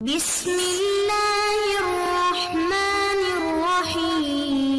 بسم اللہ الرحمن الرحیم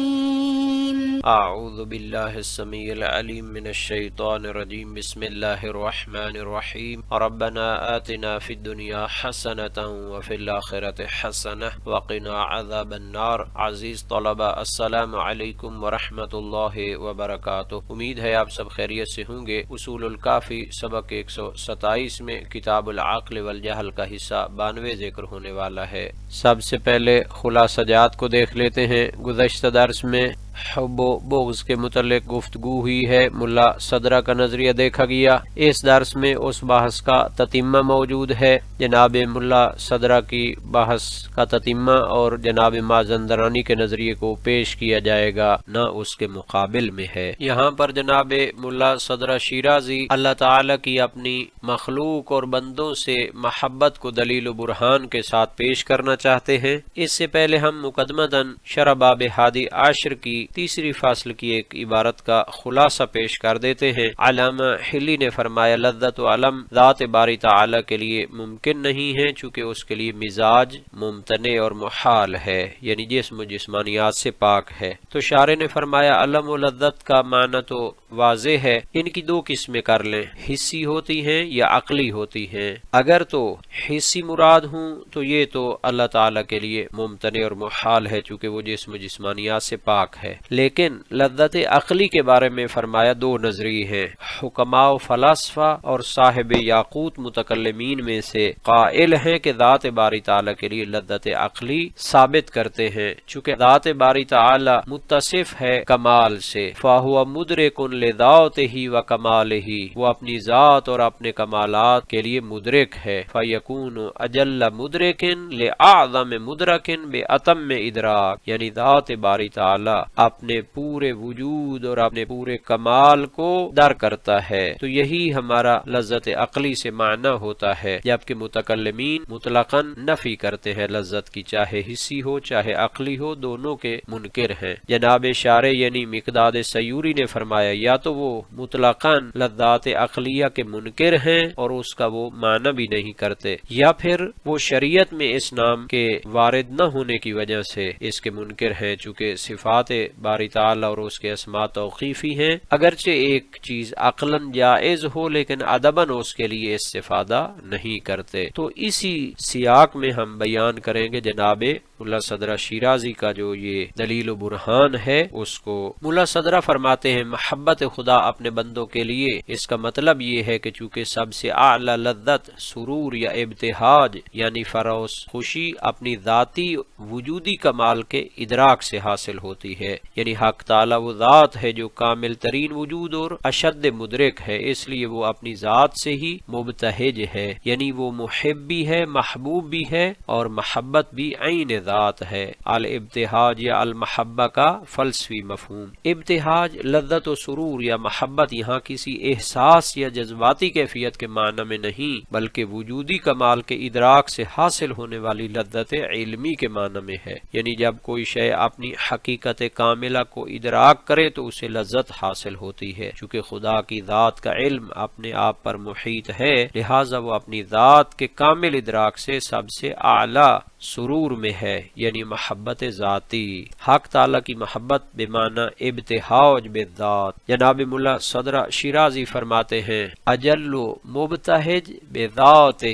اعوذ باللہ السمیع العلیم من الشیطان الرجیم بسم اللہ الرحمن الرحیم ربنا آتنا فی الدنیا حسنة وفی الآخرة حسنة وقنا عذاب النار۔ عزیز طلبہ، السلام علیکم ورحمۃ اللہ وبرکاتہ۔ امید ہے آپ سب خیریت سے ہوں گے۔ اصول الکافی سبق 127 میں کتاب العقل والجہل کا حصہ 92 ذکر ہونے والا ہے۔ سب سے پہلے خلاصہ جات کو دیکھ لیتے ہیں۔ گزشتہ درس میں حب و بغض کے متعلق گفتگو ہوئی ہے، ملا صدرہ کا نظریہ دیکھا گیا۔ اس درس میں اس بحث کا تتمہ موجود ہے، جناب ملا صدرہ کی بحث کا تتمہ اور جناب مازندرانی کے نظریے کو پیش کیا جائے گا، نہ اس کے مقابل میں ہے۔ یہاں پر جناب ملا صدرہ شیرازی اللہ تعالی کی اپنی مخلوق اور بندوں سے محبت کو دلیل و برہان کے ساتھ پیش کرنا چاہتے ہیں۔ اس سے پہلے ہم مقدمتاً شرح باب ہادی عاشر کی تیسری فصل کی ایک عبارت کا خلاصہ پیش کر دیتے ہیں۔ علامہ حلی نے فرمایا، لذت و علم ذات باری تعالی کے لیے ممکن نہیں ہے، چونکہ اس کے لیے مزاج ممتنع اور محال ہے، یعنی جسم و جسمانیات سے پاک ہے۔ تو شارح نے فرمایا، علم و لذت کا معنی تو واضح ہے، ان کی دو قسمیں کر لیں، حسی ہوتی ہیں یا عقلی ہوتی ہیں۔ اگر تو حسی مراد ہوں تو یہ تو اللہ تعالیٰ کے لیے ممتنع اور محال ہے، چونکہ وہ جسم و جسمانیات سے پاک ہے۔ لیکن لذت عقلی کے بارے میں فرمایا دو نظریے ہیں۔ حکماء و فلاسفہ اور صاحب یاقوت متکلمین میں سے قائل ہیں کہ ذات باری تعالیٰ کے لیے لذت عقلی ثابت کرتے ہیں، چونکہ ذات باری تعالیٰ متصف ہے کمال سے، فَهُوَ مُدْرِكٌ لِذَاتِهِ وَكَمَالِهِ، وہ اپنی ذات اور اپنے کمالات کے لیے مدرک ہے، فَيَكُونُ أَجَلَّ مُدْرِكٍ لِأَعْظَمِ مُدْرَكٍ بِأَتَمِّ إِدْرَاكٍ، یعنی ذات باری تعالیٰ اپنے پورے وجود اور اپنے پورے کمال کو در کرتا ہے۔ تو یہی ہمارا لذت عقلی سے معنی ہوتا ہے، جبکہ متکلمین مطلقاً نفی کرتے ہیں لذت کی، چاہے حسی ہو چاہے عقلی ہو، دونوں کے منکر ہیں۔ جناب شارح یعنی مقداد سیوری نے فرمایا، یا تو وہ مطلقاً لذات عقلیہ کے منکر ہیں اور اس کا وہ معنی بھی نہیں کرتے، یا پھر وہ شریعت میں اس نام کے وارد نہ ہونے کی وجہ سے اس کے منکر ہیں، چونکہ صفات باری تعالی اور اس کے اسماء توقیفی ہیں، اگرچہ ایک چیز عقلاً جائز ہو لیکن ادباً اس کے لیے استفادہ نہیں کرتے۔ تو اسی سیاق میں ہم بیان کریں گے جناب ملا صدرہ شیرازی کا جو یہ دلیل و برہان ہے اس کو۔ ملا صدرہ فرماتے ہیں، محبت خدا اپنے بندوں کے لیے اس کا مطلب یہ ہے کہ چونکہ سب سے اعلی لذت سرور یا ابتہاج یعنی فروز خوشی اپنی ذاتی وجودی کمال کے ادراک سے حاصل ہوتی ہے، یعنی حق تعالی وہ ذات ہے جو کامل ترین وجود اور اشد مدرک ہے، اس لیے وہ اپنی ذات سے ہی مبتہج ہے، یعنی وہ محب بھی ہے محبوب بھی ہے اور محبت بھی عین ذات ہے۔ الابتہاج یا المحبہ کا فلسفی مفہوم۔ ابتہاج لذت و سرور یا محبت یہاں کسی احساس یا جذباتی کیفیت کے معنی میں نہیں، بلکہ وجودی کمال کے ادراک سے حاصل ہونے والی لذت علمی کے معنی میں ہے، یعنی جب کوئی شے اپنی حقیقت کاملہ کو ادراک کرے تو اسے لذت حاصل ہوتی ہے۔ چونکہ خدا کی ذات کا علم اپنے آپ پر محیط ہے، لہٰذا وہ اپنی ذات کے کامل ادراک سے سب سے اعلیٰ سرور میں ہے، یعنی محبت ذاتی۔ حق تعالیٰ کی محبت بمعنی ابتہاج بالذات۔ جناب ملا صدرہ شیرازی فرماتے ہیں، اجل مبتہج بذاتہ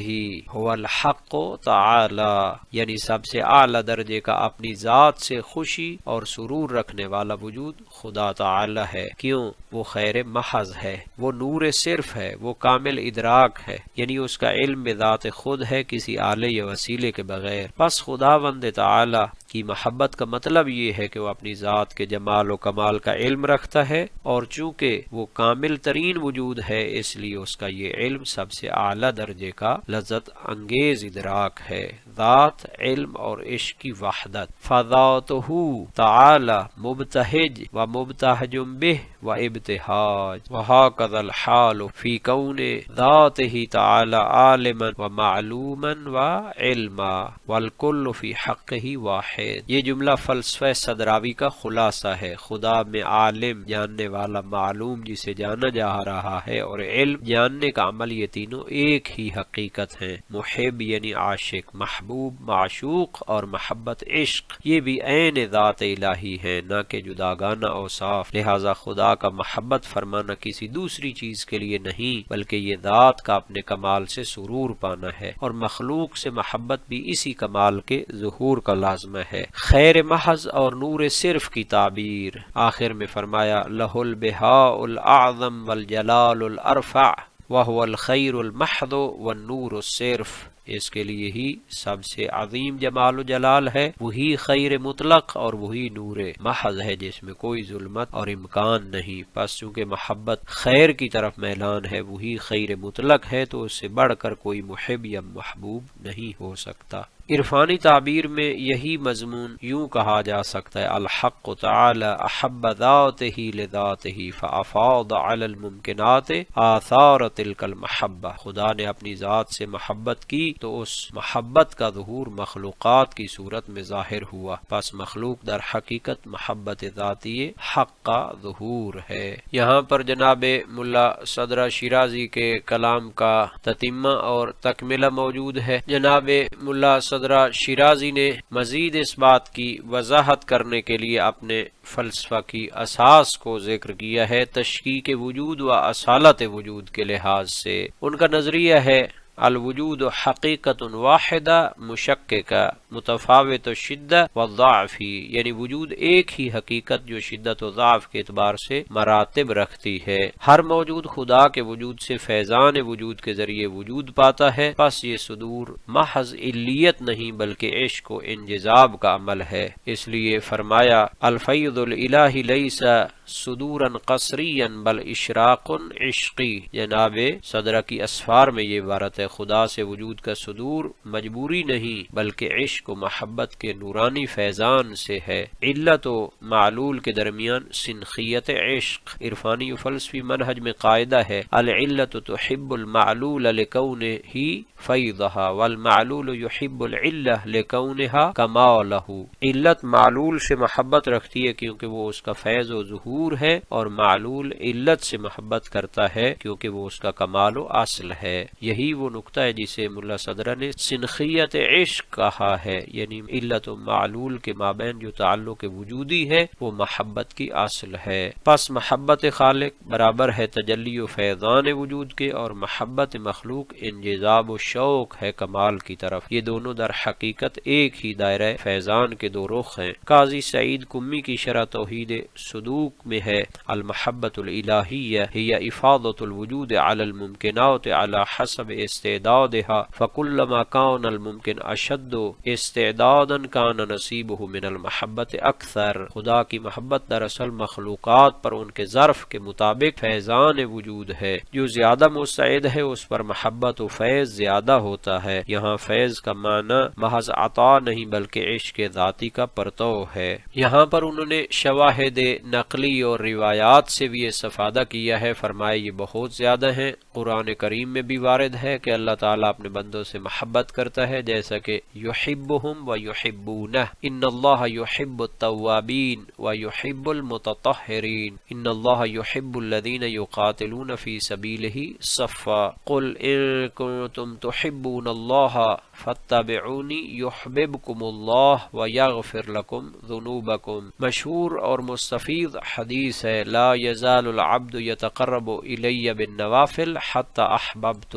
هو الحق تعالی، یعنی سب سے اعلیٰ درجے کا اپنی ذات سے خوشی اور سرور رکھنے والا وجود خدا تعالی ہے۔ کیوں؟ وہ خیر محض ہے، وہ نور صرف ہے، وہ کامل ادراک ہے، یعنی اس کا علم بذات خود ہے، کسی آلے یا وسیلے کے بغیر۔ پس خداوند تعالی کی محبت کا مطلب یہ ہے کہ وہ اپنی ذات کے جمال و کمال کا علم رکھتا ہے، اور چونکہ وہ کامل ترین وجود ہے اس لیے اس کا یہ علم سب سے اعلیٰ درجے کا لذت انگیز ادراک ہے۔ ذات، علم اور عشق کی وحدت۔ فذاتہ تعالی مبتہج و مبتہج بہ و ابتہاج، وہکذا الحال فی کون ذاتہ تعالی عالما و معلوما و علما، والکل فی حقہ واحد۔ موحد۔ یہ جملہ فلسفہ صدراوی کا خلاصہ ہے۔ خدا میں عالم، جاننے والا، معلوم جسے جانا جا رہا ہے، اور علم جاننے کا عمل، یہ تینوں ایک ہی حقیقت ہیں۔ محب یعنی عاشق، محبوب معشوق، اور محبت عشق، یہ بھی عین ذات الہی ہے، نہ کہ جداگانہ اوصاف۔ لہذا خدا کا محبت فرمانا کسی دوسری چیز کے لیے نہیں، بلکہ یہ ذات کا اپنے کمال سے سرور پانا ہے، اور مخلوق سے محبت بھی اسی کمال کے ظہور کا لازمہ ہے۔ خیر محض اور نور صرف کی تعبیر آخر میں فرمایا لہ البہاء الاعظم والجلال الارفع وہو الخیر المحض والنور الصرف، اس کے لیے ہی سب سے عظیم جمال و جلال ہے، وہی خیر مطلق اور وہی نور محض ہے جس میں کوئی ظلمت اور امکان نہیں۔ پس چونکہ محبت خیر کی طرف میلان ہے، وہی خیر مطلق ہے، تو اس سے بڑھ کر کوئی محب یا محبوب نہیں ہو سکتا۔ عرفانی تعبیر میں یہی مضمون یوں کہا جا سکتا ہے الحق تعالی احب ذاتہ لذاتہ فافاض علی الممکنات آثار تلک المحبہ، خدا نے اپنی ذات سے محبت کی تو اس محبت کا ظہور مخلوقات کی صورت میں ظاہر ہوا، پس مخلوق در حقیقت محبت ذاتی حق کا ظہور ہے۔ یہاں پر جناب ملا صدرہ شیرازی کے کلام کا تتمہ اور تکملہ موجود ہے۔ جناب ملا صدرہ شیرازی نے مزید اس بات کی وضاحت کرنے کے لیے اپنے فلسفہ کی اساس کو ذکر کیا ہے تشکیک وجود و اصالت وجود کے لحاظ سے۔ ان کا نظریہ ہے الوجود حقیقت واحدہ مشککہ متفاوت الشدہ والضعف، یعنی وجود ایک ہی حقیقت جو شدت و ضعف کے اعتبار سے مراتب رکھتی ہے۔ ہر موجود خدا کے وجود سے فیضان وجود کے ذریعے وجود پاتا ہے، پس یہ صدور محض علیت نہیں بلکہ عشق و انجذاب کا عمل ہے۔ اس لیے فرمایا الفیض الالہی لیس صدورا قصریا بل اشراق عشقی۔ جناب صدرہ کی اسفار میں یہ عبارت ہے خدا سے وجود کا صدور مجبوری نہیں بلکہ عشق و محبت کے نورانی فیضان سے ہے۔ علت و معلول کے درمیان سنخیت عشق۔ عرفانی و فلسفی منہج میں قاعدہ ہے العلت تحب المعلول لکونہ فیضہا والمعلول یحب العلہ لکونہا کمالہ۔ علت معلول سے محبت رکھتی ہے کیونکہ وہ اس کا فیض و ظہور ہے، اور معلول علت سے محبت کرتا ہے کیونکہ وہ اس کا کمال و اصل ہے۔ یہی وہ نقطہ ہے جسے ملا صدرہ نے سنخیت عشق کہا ہے، یعنی علت و معلول کے مابین جو تعلق وجودی ہے وہ محبت کی اصل ہے۔ پس محبت خالق برابر ہے تجلی و فیضان وجود کے، اور محبت مخلوق انجذاب و شوق ہے کمال کی طرف۔ یہ دونوں در حقیقت ایک ہی دائرہ فیضان کے دو رخ ہیں۔ قاضی سعید قمی کی شرح توحید صدوق میں ہے المحبت الالہیہ ہی افاضۃ الوجود علی الممکنات علی حسب استعدادها فکلما کان الممکن اشد استعدادا کان نصیبہ من المحبت اکثر۔ خدا کی محبت دراصل مخلوقات پر ان کے ظرف کے مطابق فیضان وجود ہے، جو زیادہ مستعد ہے اس پر محبت و فیض زیادہ ہوتا ہے۔ یہاں فیض کا معنی محض عطا نہیں بلکہ عشق ذاتی کا پرتو ہے۔ یہاں پر انہوں نے شواہد نقلی اور روایات سے بھی استفادہ کیا ہے، فرمائے یہ بہت زیادہ ہیں۔ قرآن کریم میں بھی وارد ہے کہ اللہ تعالیٰ اپنے بندوں سے محبت کرتا ہے، جیسا کہ یحبہم و یحبونہ، ان اللہ یحب التوابین و یحب المتطہرین، ان اللہ یحب الذین یقاتلون فی سبیلہ صفا، قل ان کنتم تحبون اللہ فاتبعونی یحببکم اللہ ویغفر لکم ذنوبکم۔ مشہور اور مستفیض حدیث ہے لا یزال العبد یتقرب الی بالنوافل حتی احببتہ۔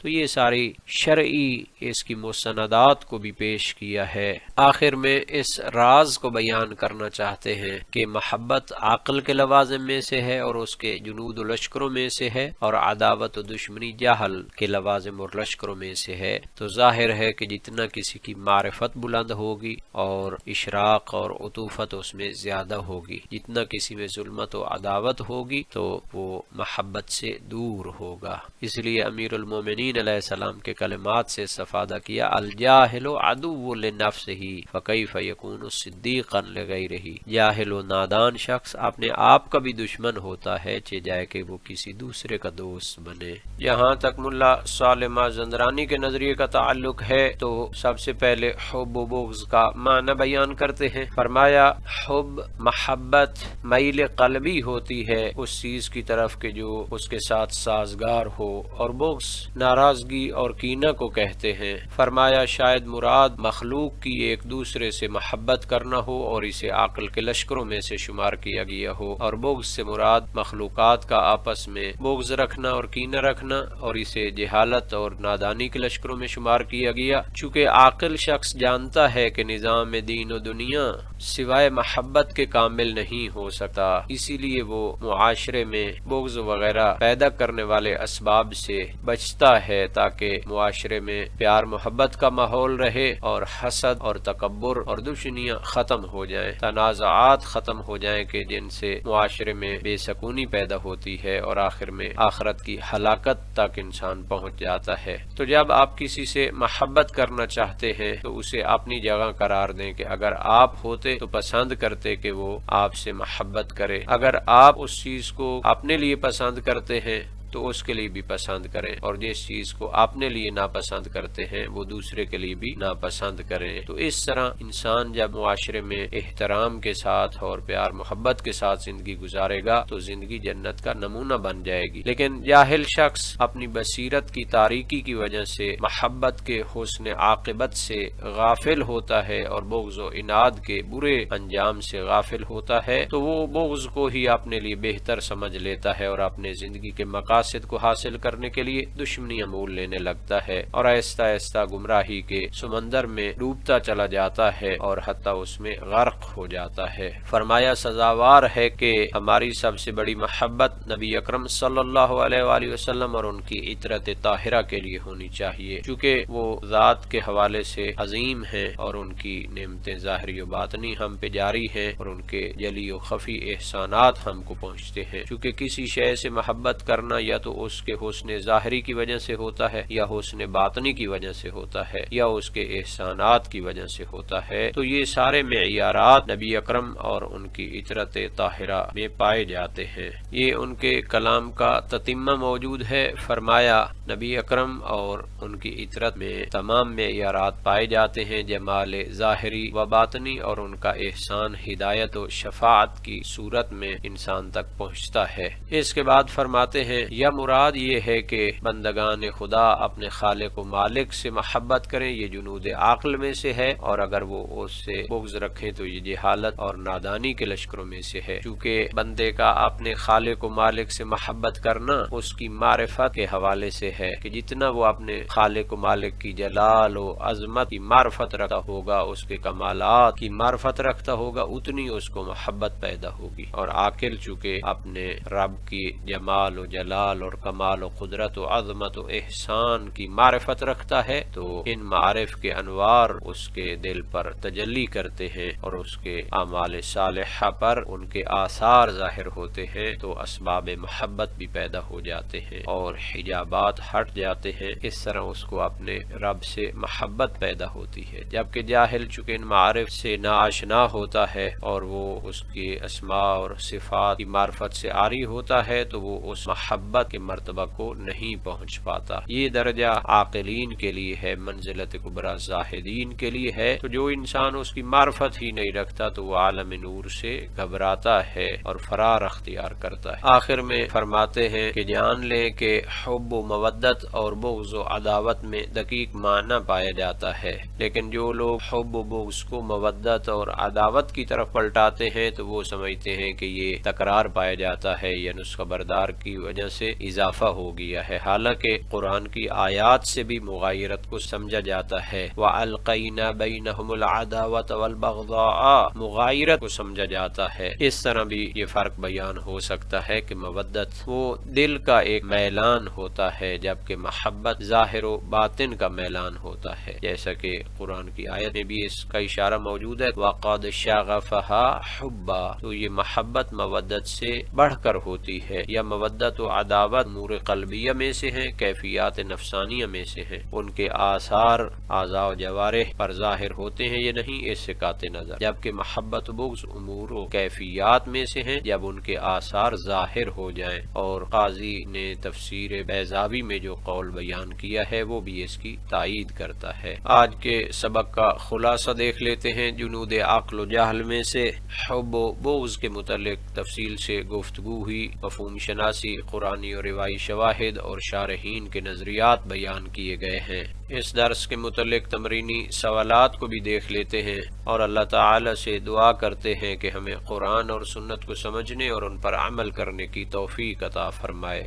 تو یہ ساری شرعی اس کی مستندات کو بھی پیش کیا ہے۔ آخر میں اس راز کو بیان کرنا چاہتے ہیں کہ محبت عقل کے لوازم میں سے ہے اور اس کے جنود و لشکروں میں سے ہے، اور عداوت و دشمنی جہل کے لوازم اور لشکروں میں سے ہے۔ تو ظاہر ہے کہ جتنا کسی کی معرفت بلند ہوگی اور اشراق اور عطوفت اس میں زیادہ ہوگی، جتنا کسی میں ظلمت و عداوت ہوگی تو وہ محبت سے دور ہوگا۔ ہوگا۔ اس لیے امیر المومنین علیہ السلام کے کلمات سے استفادہ کیا، الجاہل عدو لنفسہ فکیف یکون صدیقا لغیرہ۔ جاہل و نادان شخص اپنے آپ کا بھی دشمن ہوتا ہے چہ جائے کہ وہ کسی دوسرے کا دوست بنے۔ جہاں تک ملا صالح مازندرانی کے نظریے کا تعلق ہے تو سب سے پہلے حب و بغض کا معنی بیان کرتے ہیں۔ فرمایا حب محبت میل قلبی ہوتی ہے اس چیز کی طرف کہ جو اس کے ساتھ سازگار ہو، اور بغض ناراضگی اور کینہ کو کہتے ہیں۔ فرمایا شاید مراد مخلوق کی ایک دوسرے سے محبت کرنا ہو اور اسے عقل کے لشکروں میں سے شمار کیا گیا ہو، اور بغض سے مراد مخلوقات کا آپس میں بغض رکھنا اور کینہ رکھنا اور اسے جہالت اور نادانی کے لشکروں میں شمار کیا گیا۔ چونکہ عاقل شخص جانتا ہے کہ نظام دین و دنیا سوائے محبت کے کامل نہیں ہو سکتا، اسی لیے وہ معاشرے میں بغض وغیرہ پیدا کرنے والے اسباب سے بچتا ہے تاکہ معاشرے میں پیار محبت کا ماحول رہے اور حسد اور تکبر اور دشمنیاں ختم ہو جائیں، تنازعات ختم ہو جائیں کہ جن سے معاشرے میں بے سکونی پیدا ہوتی ہے اور آخر میں آخرت کی ہلاکت تک انسان پہنچ جاتا ہے۔ تو جب آپ کسی سے محبت کرنا چاہتے ہیں تو اسے اپنی جگہ قرار دیں کہ اگر آپ ہوتے تو پسند کرتے کہ وہ آپ سے محبت کرے، اگر آپ اس چیز کو اپنے لیے پسند کرتے ہیں تو اس کے لیے بھی پسند کریں، اور جس چیز کو اپنے لیے ناپسند کرتے ہیں وہ دوسرے کے لیے بھی ناپسند کریں۔ تو اس طرح انسان جب معاشرے میں احترام کے ساتھ اور پیار محبت کے ساتھ زندگی گزارے گا تو زندگی جنت کا نمونہ بن جائے گی۔ لیکن جاہل شخص اپنی بصیرت کی تاریکی کی وجہ سے محبت کے حسن عاقبت سے غافل ہوتا ہے اور بغض و عناد کے برے انجام سے غافل ہوتا ہے، تو وہ بغض کو ہی اپنے لیے بہتر سمجھ لیتا ہے اور اپنے زندگی کے مقاصد کو حاصل کرنے کے لیے دشمنیاں مول لینے لگتا ہے اور آہستہ آہستہ گمراہی کے سمندر میں ڈوبتا چلا جاتا ہے اور حتیٰ اس میں غرق ہو جاتا ہے۔ فرمایا سزاوار ہے کہ ہماری سب سے بڑی محبت نبی اکرم صلی اللہ علیہ وآلہ وسلم اور ان کی عطرت طاہرہ کے لیے ہونی چاہیے، چونکہ وہ ذات کے حوالے سے عظیم ہیں اور ان کی نعمتیں ظاہری و باطنی ہم پہ جاری ہیں اور ان کے جلی و خفی احسانات ہم کو پہنچتے ہیں۔ چونکہ کسی شے سے محبت کرنا یا تو اس کے حسن ظاہری کی وجہ سے ہوتا ہے یا حسن باطنی کی وجہ سے ہوتا ہے یا اس کے احسانات کی وجہ سے ہوتا ہے، تو یہ سارے معیارات نبی اکرم اور ان کی عطرت طاہرہ میں پائے جاتے ہیں۔ یہ ان کے کلام کا تتمہ موجود ہے۔ فرمایا نبی اکرم اور ان کی عطرت میں تمام معیارات پائے جاتے ہیں، جمال ظاہری و باطنی، اور ان کا احسان ہدایت و شفاعت کی صورت میں انسان تک پہنچتا ہے۔ اس کے بعد فرماتے ہیں یا مراد یہ ہے کہ بندگان خدا اپنے خالق و مالک سے محبت کریں، یہ جنود عقل میں سے ہے، اور اگر وہ اس سے بغض رکھیں تو یہ جہالت اور نادانی کے لشکروں میں سے ہے۔ چونکہ بندے کا اپنے خالق و مالک سے محبت کرنا اس کی معرفت کے حوالے سے ہے کہ جتنا وہ اپنے خالق و مالک کی جلال و عظمت کی معرفت رکھتا ہوگا، اس کے کمالات کی معرفت رکھتا ہوگا، اتنی اس کو محبت پیدا ہوگی۔ اور عاقل چونکہ اپنے رب کی جمال و جلال اور کمال و قدرت و عظمت و احسان کی معرفت رکھتا ہے تو ان معارف کے انوار اس کے دل پر تجلی کرتے ہیں اور اس کے اعمال صالحہ پر ان کے آثار ظاہر ہوتے ہیں، تو اسباب محبت بھی پیدا ہو جاتے ہیں اور حجابات ہٹ جاتے ہیں۔ اس طرح اس کو اپنے رب سے محبت پیدا ہوتی ہے۔ جبکہ جاہل چونکہ ان معارف سے ناآشنا ہوتا ہے اور وہ اس کی اسماء اور صفات کی معرفت سے عاری ہوتا ہے تو وہ اس محبت کے مرتبہ کو نہیں پہنچ پاتا۔ یہ درجہ عاقلین کے لیے ہے، منزلت کبریٰ زاہدین کے لیے ہے۔ تو جو انسان اس کی معرفت ہی نہیں رکھتا تو وہ عالم نور سے گھبراتا ہے اور فرار اختیار کرتا ہے۔ آخر میں فرماتے ہیں کہ جان لیں کہ حب و مودت اور بغض و عداوت میں دقیق معنی پایا جاتا ہے، لیکن جو لوگ حب و بغض کو مودت اور عداوت کی طرف پلٹاتے ہیں تو وہ سمجھتے ہیں کہ یہ تکرار پایا جاتا ہے یا نسخہ بردار کی وجہ سے اضافہ ہو گیا ہے، حالانکہ قرآن کی آیات سے بھی مغایرت کو سمجھا جاتا ہے۔ وَأَلْقَيْنَا بَيْنَهُمُ الْعَدَاوَةَ وَالْبَغْضَاءَ مغایرت کو سمجھا جاتا ہے۔ اس طرح بھی یہ فرق بیان ہو سکتا ہے کہ مودت وہ دل کا ایک میلان ہوتا ہے جبکہ محبت ظاہر و باطن کا میلان ہوتا ہے، جیسا کہ قرآن کی آیت میں بھی اس کا اشارہ موجود ہے وَقَدْ شَغَفَهَا حُبًّا، تو یہ محبت مودت سے بڑھ کر ہوتی ہے، یا مودت و عداوت امور قلبیہ میں سے ہیں، کیفیات نفسانیہ میں سے ہیں، ان کے آثار اعضاء و جوارح پر ظاہر ہوتے ہیں یا نہیں اس سے قاطع نظر، جبکہ محبت و بغض امور و کیفیات میں سے ہیں جب ان کے آثار ظاہر ہو جائیں۔ اور قاضی نے تفسیر بیضاوی میں جو قول بیان کیا ہے وہ بھی اس کی تائید کرتا ہے۔ آج کے سبق کا خلاصہ دیکھ لیتے ہیں۔ جنود عقل و جہل میں سے حب و بغض کے متعلق تفصیل سے گفتگو ہوئی، مفہوم شناسی، قرآنی اور روایی شواہد اور شارحین کے نظریات بیان کیے گئے ہیں۔ اس درس کے متعلق تمرینی سوالات کو بھی دیکھ لیتے ہیں اور اللہ تعالی سے دعا کرتے ہیں کہ ہمیں قرآن اور سنت کو سمجھنے اور ان پر عمل کرنے کی توفیق عطا فرمائے۔